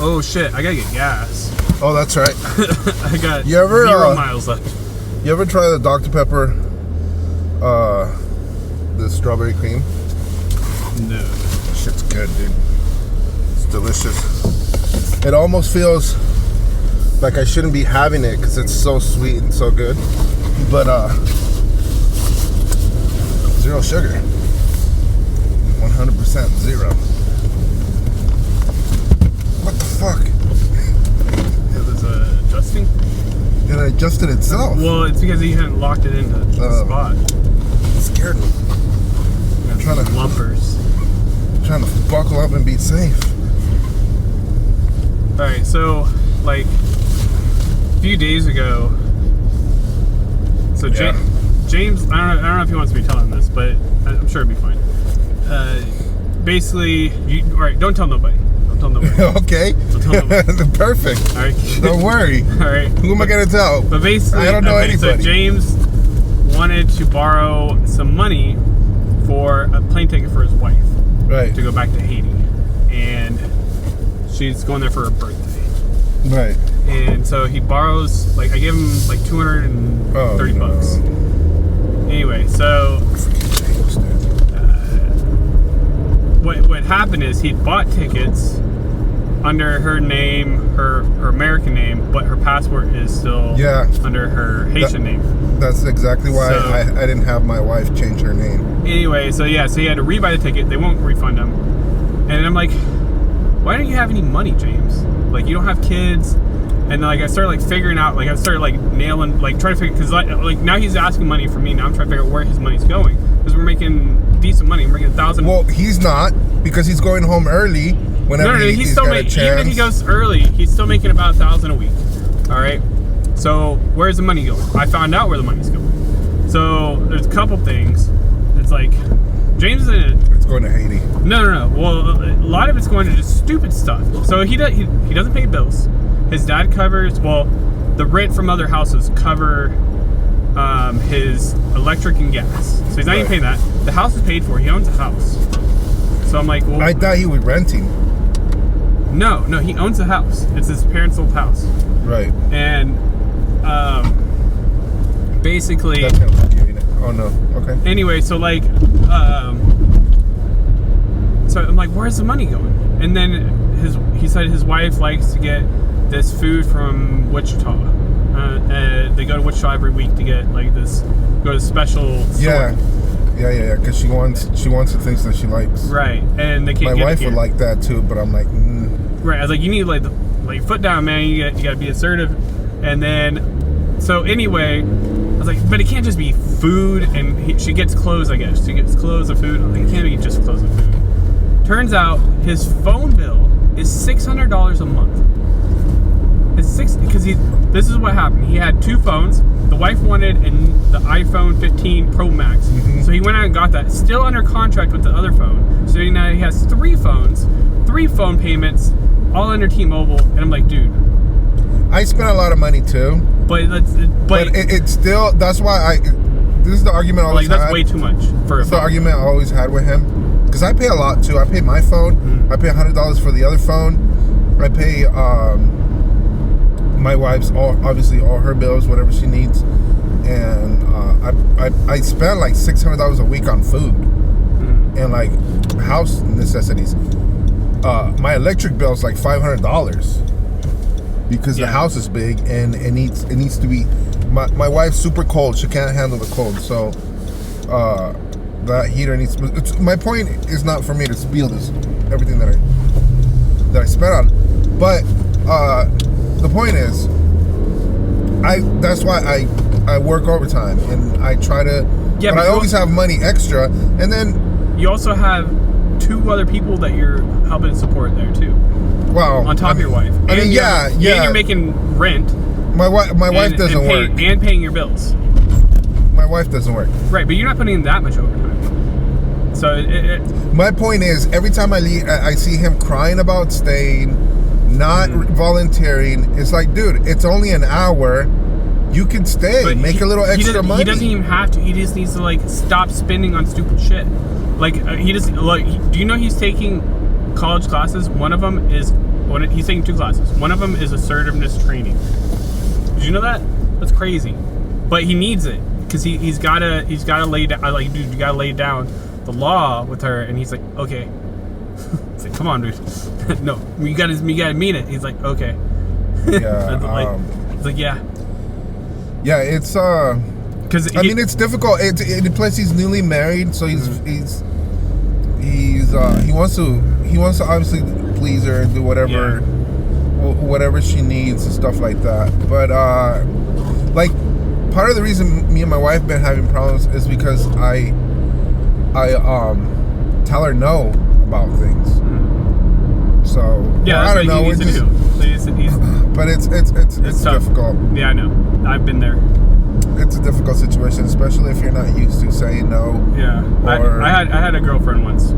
Oh shit, I gotta get gas. Oh, that's right. I got 0 miles left. You ever try the Dr. Pepper, the strawberry cream? No. Shit's good, dude. It's delicious. It almost feels like I shouldn't be having it because it's so sweet and so good. But, zero sugar. 100% zero. What the fuck? It was adjusting? It adjusted itself. Well, it's because he hadn't locked it into the spot. It scared me. I'm trying to lumpers. Trying to buckle up and be safe. Alright, so like a few days ago, so Yeah. James, I don't know if he wants me telling this, but I'm sure it'd be fine. Basically, alright, don't tell nobody. Don't tell nobody. Okay. Don't tell nobody. Perfect. Alright. Don't worry. Alright. Who am I gonna tell? But basically, I don't know anybody. So James wanted to borrow some money for a plane ticket for his wife. Right. To go back to Haiti. And she's going there for her birthday. Right. And so he borrows, like, I give him like 230 bucks. Anyway, so what happened is he bought tickets under her name, her American name, but her passport is still under her Haitian name. That's exactly why I didn't have my wife change her name. Anyway, so he had to rebuy the ticket. They won't refund him. And I'm like, why don't you have any money, James? Like, you don't have kids. And like I started like figuring out, like I started like nailing, like trying to figure, because like now he's asking money from me. Now I'm trying to figure out where his money's going, because we're making decent money. We're making $1,000. Well, he's not, because he's going home early. Whenever he's still making. Even if he goes early, he's still making about $1,000 a week. All right. So where's the money going? I found out where the money's going. So there's a couple things. It's like James is in it. It's going to Haiti. No. Well, a lot of it's going to just stupid stuff. So he doesn't pay bills. His dad covers, well, the rent from other houses cover his electric and gas. So he's not even paying that. The house is paid for. He owns a house. So I'm like, well, I thought he was renting. No, he owns a house. It's his parents' old house. Right. And basically. That's kind of lucky, ain't it? Oh no. Okay. Anyway, so like, so I'm like, where's the money going? And then he said his wife likes to get this food from Wichita. They go to Wichita every week to get like this, go to special store. Yeah, because she wants the things that she likes. Right, and they can't. My wife would like that too, but I'm like, Right, I was like, you need like foot down, man. You got to be assertive, and then so anyway, I was like, but it can't just be food, and she gets clothes, I guess. She gets clothes and food. I was like, it can't be just clothes and food. Turns out his phone bill is $600 a month. Because this is what happened. He had two phones. The wife wanted the iPhone 15 Pro Max. Mm-hmm. So he went out and got that. Still under contract with the other phone. So now he has 3 phones, 3 phone payments, all under T-Mobile. And I'm like, dude. I spent a lot of money too. But it's still, that's why this is the argument I always had. That's way too much for a phone. The argument I always had with him. Because I pay a lot too. I pay my phone. Mm-hmm. I pay $100 for the other phone. I pay, my wife's obviously all her bills, whatever she needs, and I spend like $600 a week on food and like house necessities. My electric bill is like $500 because the house is big and it needs to be. My wife's super cold; she can't handle the cold, so that heater needs. My point is not for me to spill everything that I spent on, but. The point is, that's why I work overtime and I try to. Yeah, but I always have money extra, and then you also have 2 other people that you're helping support there too. Wow. On top of your wife. I mean, yeah. And you're making rent. My wife doesn't work. And paying your bills. My wife doesn't work. Right, but you're not putting in that much overtime. So my point is, every time I see him crying about staying, not volunteering, it's like, dude, it's only an hour. You can stay, make a little extra money. He doesn't even have to. He just needs to like stop spending on stupid shit. Like he just like. Do you know he's taking college classes? One of them is he's taking 2 classes. One of them is assertiveness training. Did you know that? That's crazy. But he needs it because he's gotta lay down. Like, dude, you gotta lay down the law with her, and he's like, okay. It's like, come on, dude. No, you gotta mean it. He's like, okay. Yeah. It's like, yeah. Yeah, it's because I mean it's difficult. Plus he's newly married, so he wants to obviously please her and do whatever she needs and stuff like that. But like part of the reason me and my wife been having problems is because I tell her no about things. So yeah, I don't know. He needs to do. But it's difficult. Yeah, I know. I've been there. It's a difficult situation, especially if you're not used to saying no. Yeah, I had a girlfriend once.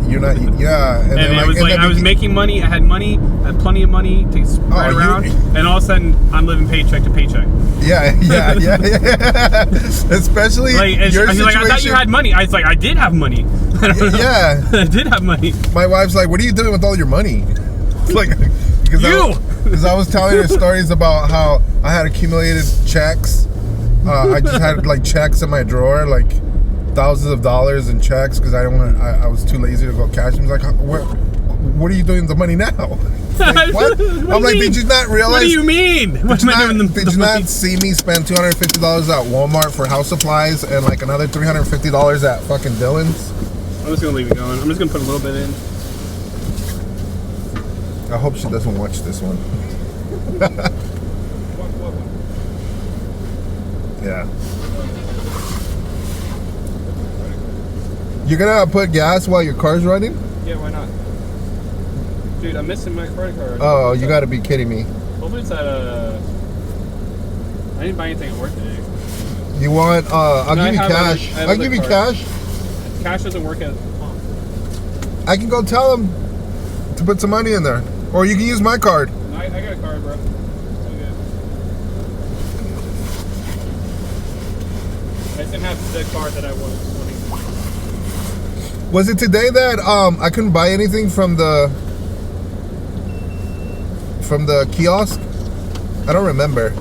You're not, yeah. And it was like I was making money. I had plenty of money to spread around, and all of a sudden I'm living paycheck to paycheck. Yeah. Especially like, your situation. Like, I thought you had money. I was like, I did have money. Yeah, I did have money. My wife's like, what are you doing with all your money? Like, because I was telling her stories about how I had accumulated checks. I just had like checks in my drawer, like thousands of dollars in checks, because I was too lazy to go cash them. He's like, what are you doing with the money now? Like, what? I'm like, did you not realize? What do you mean? Did you not see me spend $250 at Walmart for house supplies and like another $350 at fucking Dillon's? I'm just gonna leave it going. I'm just gonna put a little bit in. I hope she doesn't watch this one. Yeah. You're gonna put gas while your car's running? Yeah, why not? Dude, I'm missing my credit card. Oh, you gotta be kidding me. Hopefully it's at I didn't buy anything at work today. You want, I'll give you cash. I'll give you cash. Cash doesn't work at I can go tell him to put some money in there. Or you can use my card. No, I got a card, bro. It's all good. I just didn't have the card that I wanted. Was it today that I couldn't buy anything from the kiosk? I don't remember.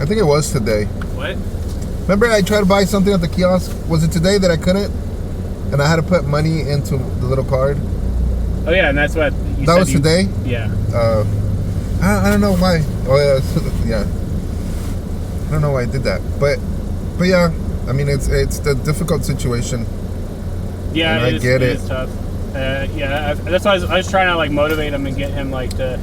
I think it was today. What? Remember I tried to buy something at the kiosk? Was it today that I couldn't? And I had to put money into the little card? Oh yeah, and that's what you said. That was today? Yeah. I don't know why. Oh yeah. I don't know why I did that. But yeah, I mean it's the difficult situation. Yeah, and I get it. It's tough. Yeah, that's why I was trying to like motivate him and get him like to.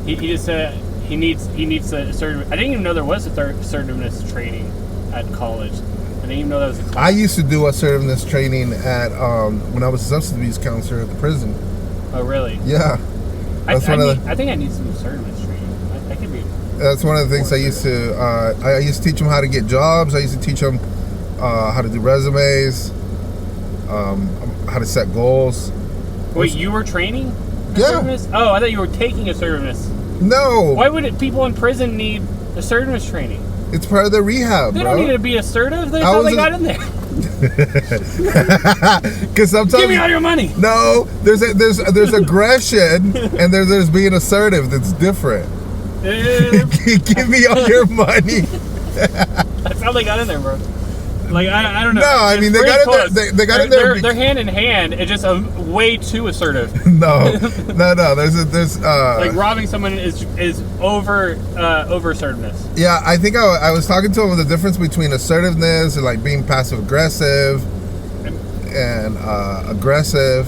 He just said he needs a assertive. I didn't even know there was assertiveness training at college. I didn't even know that was a class. I used to do assertiveness training at when I was a substance abuse counselor at the prison. Oh really? Yeah. I think I need some assertiveness training. I could be. That's one of the things I used to. I used to teach them how to get jobs. I used to teach them how to do resumes, how to set goals. Wait, you were training assertiveness? Yeah. Oh, I thought you were taking assertiveness. No. Why would people in prison need assertiveness training? It's part of the rehab, They bro. don't need to be assertive. That's how they got in there. Because sometimes give me all your money. No, there's aggression and there's being assertive. That's different. Give me all your money. That's how they got in there, bro. Like I don't know. No, I mean they got in there. They got in there. They're hand in hand. It's just way too assertive. No. There's like robbing someone is over assertiveness. Yeah, I think I was talking to him the difference between assertiveness and like being passive aggressive and aggressive.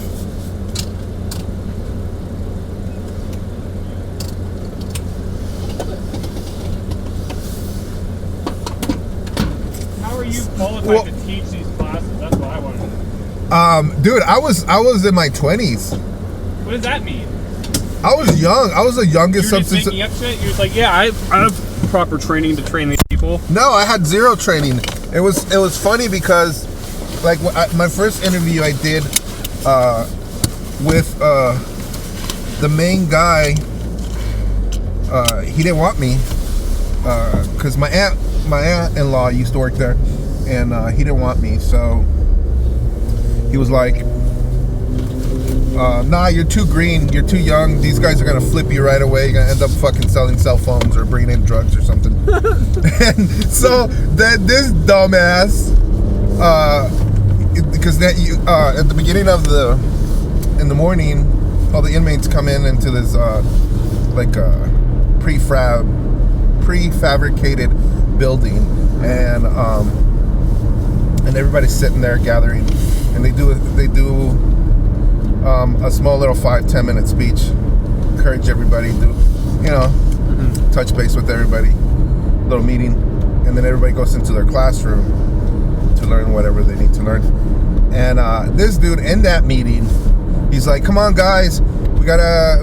you qualified to teach these classes? That's what I want to know. Dude, I was in my 20s. What does that mean? I was young. I was the youngest You're just substance. making up shit? You're like, yeah, I have proper training to train these people. No, I had zero training. It was funny because, like, my first interview I did with the main guy. He didn't want me because my aunt-in-law used to work there, and he didn't want me. So he was like, nah, you're too green, you're too young, these guys are gonna flip you right away, you're gonna end up fucking selling cell phones or bringing in drugs or something. And so this dumbass, because at the beginning of in the morning, all the inmates come into this prefabricated building, and everybody's sitting there gathering, and they do a small little 5-10 minute speech, encourage everybody to, touch base with everybody, little meeting, and then everybody goes into their classroom to learn whatever they need to learn. And this dude in that meeting, he's like, "Come on, guys, we gotta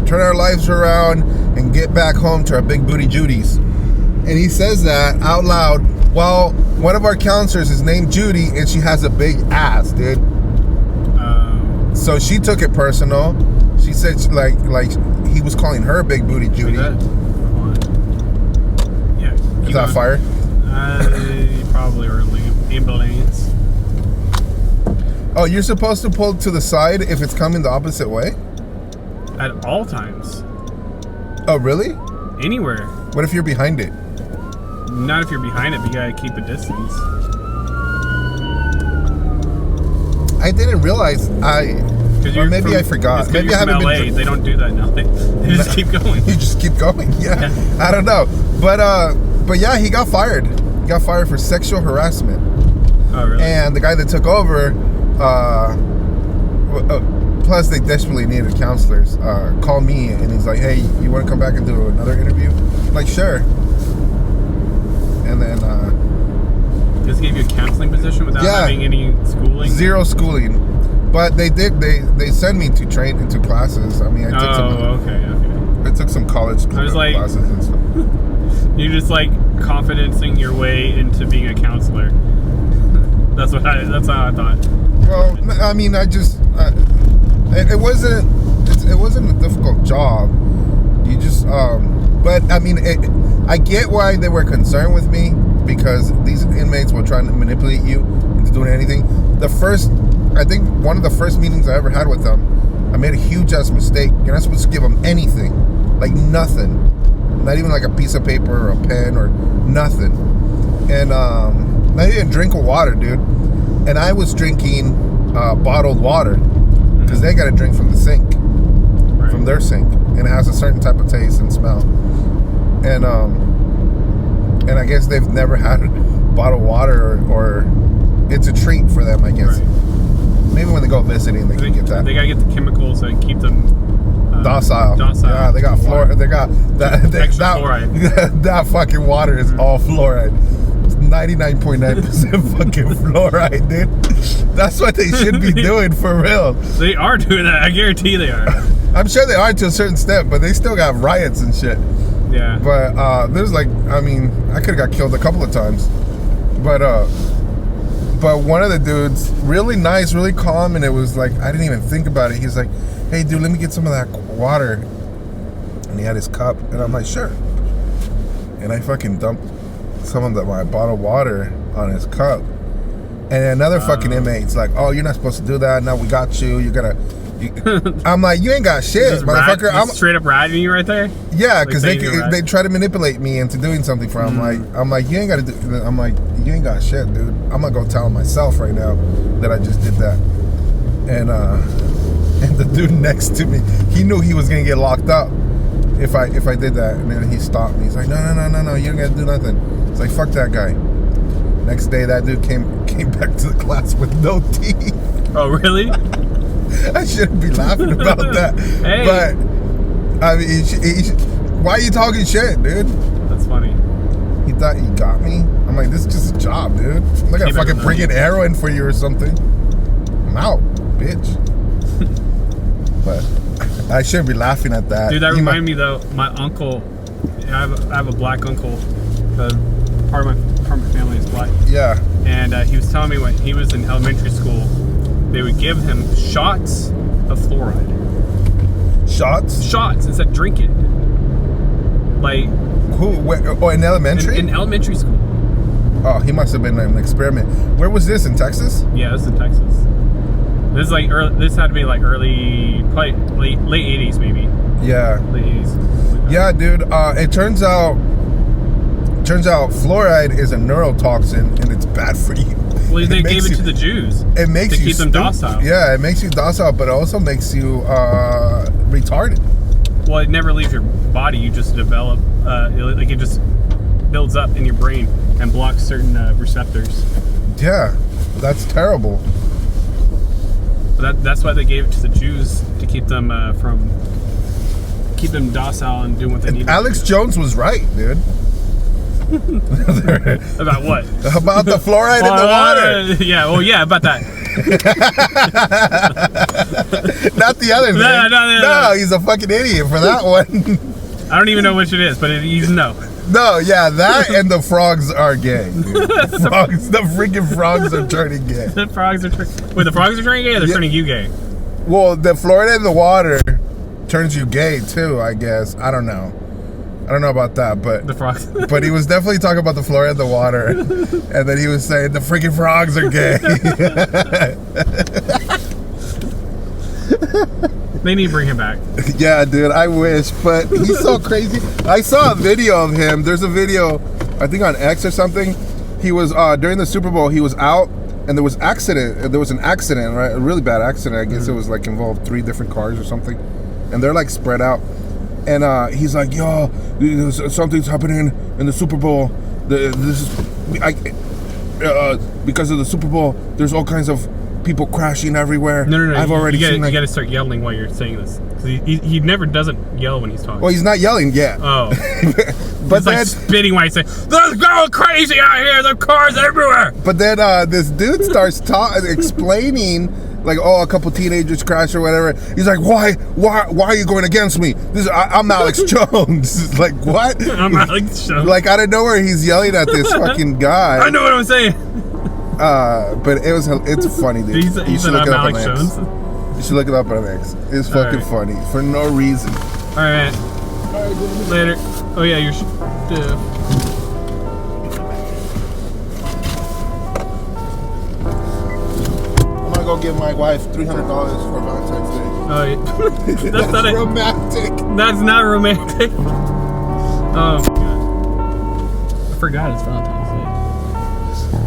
turn our lives around and get back home to our big booty Judies." And he says that out loud. Well, one of our counselors is named Judy, and she has a big ass, dude. So she took it personal. She said, like he was calling her big booty Judy. Yeah. Is that fire? Probably, or ambulance. Oh, you're supposed to pull to the side if it's coming the opposite way? At all times. Oh, really? Anywhere. What if you're behind it? Not if you're behind it, but you gotta keep a distance. I didn't realiase or maybe I forgot. Maybe I haven't LA, been. They don't do that now. They just keep going. You just keep going. Yeah. I don't know, but yeah, he got fired. He got fired for sexual harassment. Oh, really? And the guy that took over, plus they desperately needed counselors. Called me and he's like, "Hey, you want to come back and do another interview?" I'm like, sure. And then just gave you a counseling position without having any schooling? Zero schooling. But they send me to train into classes. I mean, I took some college classes and stuff. You just like confidencing your way into being a counselor. That's how I thought. Well, I mean, it wasn't a difficult job. You just but I mean, I get why they were concerned with me, because these inmates were trying to manipulate you into doing anything. I think one of the first meetings I ever had with them, I made a huge ass mistake. You're not supposed to give them anything, like nothing, not even like a piece of paper or a pen or nothing. And I didn't drink water, dude. And I was drinking bottled water, because they got to drink from the sink, from their sink, and it has a certain type of taste and smell. And I guess they've never had bottled water, or it's a treat for them, I guess. Right. Maybe when they go visiting, they can get that. They gotta get the chemicals that keep them docile. Yeah, they got fluoride. They got extra fluoride. That fucking water is all fluoride. 99.9% fucking fluoride, dude. That's what they should be doing for real. They are doing that. I guarantee they are. I'm sure they are to a certain step, but they still got riots and shit. Yeah. But there's I could have got killed a couple of times. But one of the dudes, really nice, really calm, and it was like, I didn't even think about it. He's like, "Hey, dude, let me get some of that water." And he had his cup, and I'm like, "Sure." And I fucking dumped some of my bottled water on his cup. And another fucking inmate's like, "Oh, you're not supposed to do that. Now we got you. You gotta." I'm like, "You ain't got shit, motherfucker." I'm straight up ratting you right there. Yeah, because they try to manipulate me into doing something for them. I'm like, "You ain't got to do." I'm like, "You ain't got shit, dude. I'm gonna go tell myself right now that I just did that." And the dude next to me, he knew he was gonna get locked up if I did that. And then he stopped me. He's like, "No, you don't gotta do nothing." It's like, fuck that guy. Next day, that dude came back to the class with no teeth. Oh, really? I shouldn't be laughing about that. Hey. But I mean, why are you talking shit, dude? That's funny. He thought he got me. I'm like, this is just a job, dude. I'm not gonna fucking bring an heroin for you or something. I'm out, bitch. But I shouldn't be laughing at that. Dude, that reminded me though. My uncle, I have a black uncle. Part of my family is black. Yeah. And he was telling me when he was in elementary school, they would give him shots of fluoride. Shots? Shots and said drink it. Like who? Where, oh, in elementary? In elementary school. Oh, he must have been an experiment. Where was this? In Texas? Yeah, this is in Texas. This is like early. This had to be like early, probably late 80s maybe. Yeah. Late 80s. Yeah, dude. It turns out fluoride is a neurotoxin and it's bad for you. Well, they gave it to the Jews. It makes to you keep them docile. Yeah, it makes you docile, but it also makes you retarded. Well, it never leaves your body. You just develop, it just builds up in your brain and blocks certain receptors. Yeah, that's terrible. But that's why they gave it to the Jews, to keep them docile and doing what they need. Alex Jones was right, dude. About what? About the fluoride in the water. Yeah, well, yeah, about that. Not the other thing. No, he's a fucking idiot for that one. I don't even know which it is, but he's no. No, yeah, that and the frogs are gay. Dude. The freaking frogs are turning gay. The frogs are the frogs are turning gay, or they're turning you gay? Well, the fluoride in the water turns you gay too, I guess. I don't know about that, but the frogs. But he was definitely talking about the fluoride in the water, and then he was saying the freaking frogs are gay. They need to bring him back. Yeah, dude, I wish, but he's so crazy. I saw a video of him. There's a video, I think on X or something. He was during the Super Bowl. He was out, and there was an accident, right? A really bad accident. I guess it was like involved 3 different cars or something, and they're like spread out. And he's like, yo, something's happening in the Super Bowl. Because of the Super Bowl, there's all kinds of people crashing everywhere. No. I've already seen. You got to start yelling while you're saying this. He never doesn't yell when he's talking. Well, he's not yelling yet. Oh. But he's like spitting while he's saying, "They're going crazy out here. There are cars everywhere." But then this dude starts explaining. Like, oh, a couple teenagers crashed or whatever. He's like, why are you going against me? I'm Alex Jones. Like, what? I'm Alex Jones. Like, out of nowhere, he's yelling at this fucking guy. I know what I'm saying. But it's funny, dude. You said I'm Alex Jones? You should look it up on X. It's fucking funny for no reason. All right. Later. Oh yeah, you're. Go give my wife $300 for Valentine's Day. Oh, yeah. That's not romantic. That's not romantic. Oh my god. I forgot it's Valentine's Day.